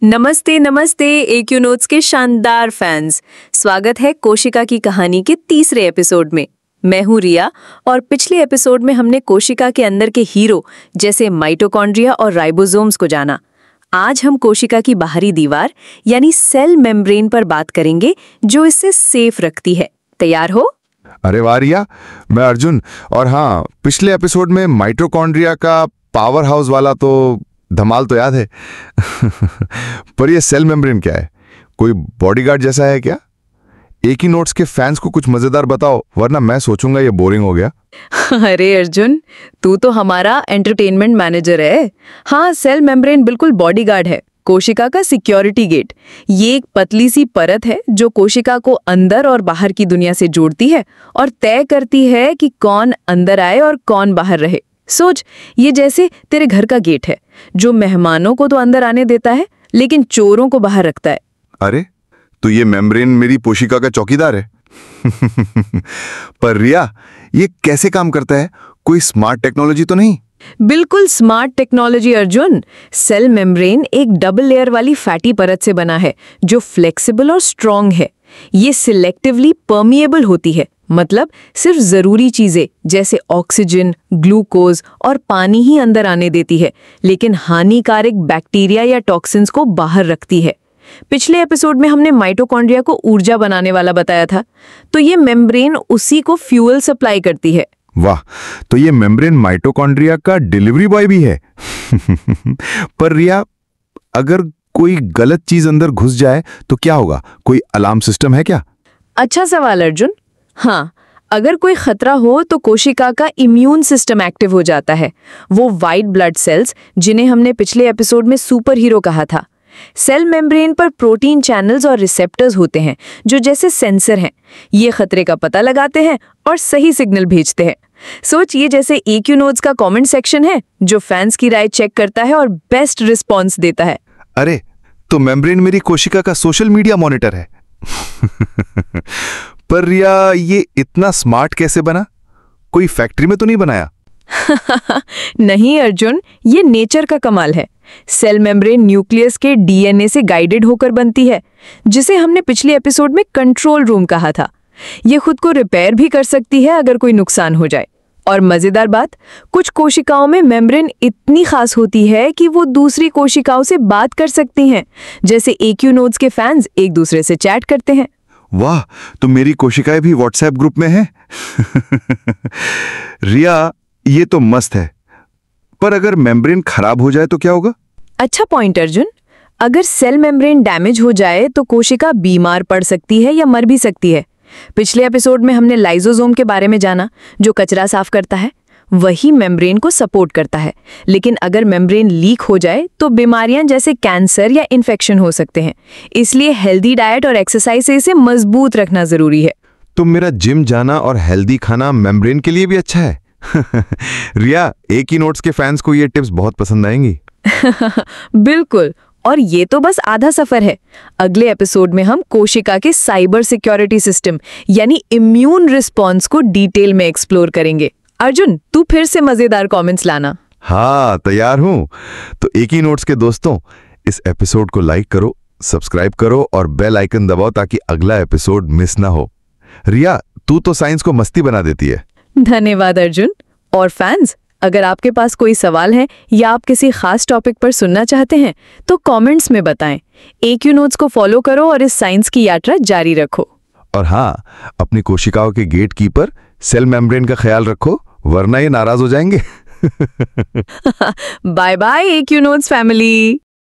नमस्ते नमस्ते AQ notes के शानदार फैंस। स्वागत है कोशिका की कहानी के तीसरे एपिसोड में। मैं हूँ रिया और पिछले एपिसोड में हमने कोशिका के अंदर के हीरो जैसे माइटोकॉन्ड्रिया और राइबोसोम्स को जाना। आज हम कोशिका की बाहरी दीवार यानी सेल मेम्ब्रेन पर बात करेंगे जो इसे सेफ रखती है। तैयार हो? अरे वाह रिया, मैं अर्जुन। और हाँ, पिछले एपिसोड में माइटोकॉन्ड्रिया का पावर हाउस वाला तो धमाल तो याद है। पर ये सेल मेम्ब्रेन क्या है? कोई बॉडीगार्ड जैसा है क्या? एक ही नोट्स के फैंस को कुछ मजेदार बताओ, वरना मैं सोचूंगा ये बोरिंग हो गया। अरे अर्जुन, तू तो हमारा एंटरटेनमेंट मैनेजर है। हाँ, सेल मेम्ब्रेन बिल्कुल बॉडीगार्ड है, कोशिका का सिक्योरिटी गेट। ये एक पतली सी परत है जो कोशिका को अंदर और बाहर की दुनिया से जोड़ती है और तय करती है कि कौन अंदर आए और कौन बाहर रहे। सोच, ये जैसे तेरे घर का गेट है जो मेहमानों को तो अंदर आने देता है लेकिन चोरों को बाहर रखता है। अरे, तो ये मेम्ब्रेन मेरी कोशिका का चौकीदार है। पर रिया, ये कैसे काम करता है? कोई स्मार्ट टेक्नोलॉजी तो नहीं? बिल्कुल smart technology Arjun. Cell membrane एक डबल लेयर वाली फैटी परत से बना है जो फ्लेक्सिबल और स्ट्रॉन्ग है। ये सिलेक्टिवली परमिएबल होती है, मतलब सिर्फ जरूरी चीजें जैसे ऑक्सीजन, ग्लूकोज और पानी ही अंदर आने देती है, लेकिन हानिकारक बैक्टीरिया या टॉक्सिन्स को बाहर रखती है। पिछले एपिसोड में हमने माइटोकॉन्ड्रिया को ऊर्जा बनाने वाला बताया था, तो ये मेम्ब्रेन उसी को फ्यूल सप्लाई करती है। वाह, तो ये मेम्ब्रेन माइटोकॉन्ड्रिया का डिलीवरी बॉय भी है। पर रिया, अगर कोई गलत चीज अंदर घुस जाए तो क्या होगा? कोई अलार्म सिस्टम है क्या? अच्छा सवाल अर्जुन। हाँ, अगर कोई खतरा हो तो कोशिका का इम्यून सिस्टम एक्टिव हो जाता है। वो वाइट ब्लड सेल्स, जिन्हें हमने पिछले एपिसोड में सुपर हीरो कहा था। सेल मेम्ब्रेन पर प्रोटीन चैनल्स और रिसेप्टर्स होते हैं जो जैसे सेंसर हैं। ये खतरे का पता लगाते हैं और सही सिग्नल भेजते हैं। सोच, ये जैसे AQ नोट्स का कमेंट सेक्शन है जो फैंस की राय चेक करता है और बेस्ट रिस्पॉन्स देता है। अरे, तो मेम्ब्रेन मेरी कोशिका का सोशल मीडिया मॉनिटर है। पर रिया, ये इतना स्मार्ट कैसे बना? कोई फैक्ट्री में तो नहीं बनाया? नहीं अर्जुन, ये नेचर का कमाल है। सेल मेम्ब्रेन न्यूक्लियस के DNA से गाइडेड होकर बनती है, जिसे हमने पिछले एपिसोड में कंट्रोल रूम कहा था। ये खुद को रिपेयर भी कर सकती है अगर कोई नुकसान हो जाए। और मजेदार बात, कुछ कोशिकाओं में मेम्ब्रेन इतनी खास होती है कि वो दूसरी कोशिकाओं से बात कर सकती हैं, जैसे AQ नोट्स के फैंस एक दूसरे से चैट करते हैं। वाह, तो मेरी कोशिकाएं भी व्हाट्सएप ग्रुप में हैं। रिया, ये तो मस्त है। पर अगर मेम्ब्रेन खराब हो जाए तो क्या होगा? अच्छा पॉइंट अर्जुन। अगर सेल मेम्ब्रेन डैमेज हो जाए तो कोशिका बीमार पड़ सकती है या मर भी सकती है। पिछले एपिसोड में हमने लाइसोसोम के बारे में जाना, जो कचरा साफ करता है। वही मेम्ब्रेन को सपोर्ट करता है, लेकिन अगर मेम्ब्रेन लीक हो जाए तो बीमारियां जैसे कैंसर या इन्फेक्शन हो सकते हैं। इसलिए हेल्दी डाइट और एक्सरसाइज से इसे मजबूत रखना जरूरी है। तो मेरा जिम जाना और हेल्दी खाना मेम्ब्रेन के लिए भी अच्छा है। रिया, AQ नोट्स के फैंस को ये टिप्स बहुत पसंद आएंगी। बिल्कुल, और ये तो बस आधा सफर है। अगले एपिसोड में हम कोशिका के साइबर सिक्योरिटी सिस्टम यानी इम्यून रिस्पॉन्स को डिटेल में एक्सप्लोर करेंगे। अर्जुन, तू फिर से मजेदार कमेंट्स लाना। हाँ, तैयार हूं। तो AQ नोट्स के दोस्तों, इस एपिसोड को लाइक करो, सब्सक्राइब करो और बेल आइकन दबाओ ताकि अगला एपिसोड मिस ना हो। रिया, तू तो साइंस को मस्ती बना देती है। धन्यवाद अर्जुन। और फैंस, अगर आपके पास कोई सवाल है या आप किसी खास टॉपिक पर सुनना चाहते हैं तो कमेंट्स में बताएं। AQ नोट्स को फॉलो करो और इस साइंस की यात्रा जारी रखो। और हाँ, अपनी कोशिकाओं के गेट कीपर सेल मेम्ब्रेन का ख्याल रखो, वरना ये नाराज हो जाएंगे। Bye bye AQ notes family.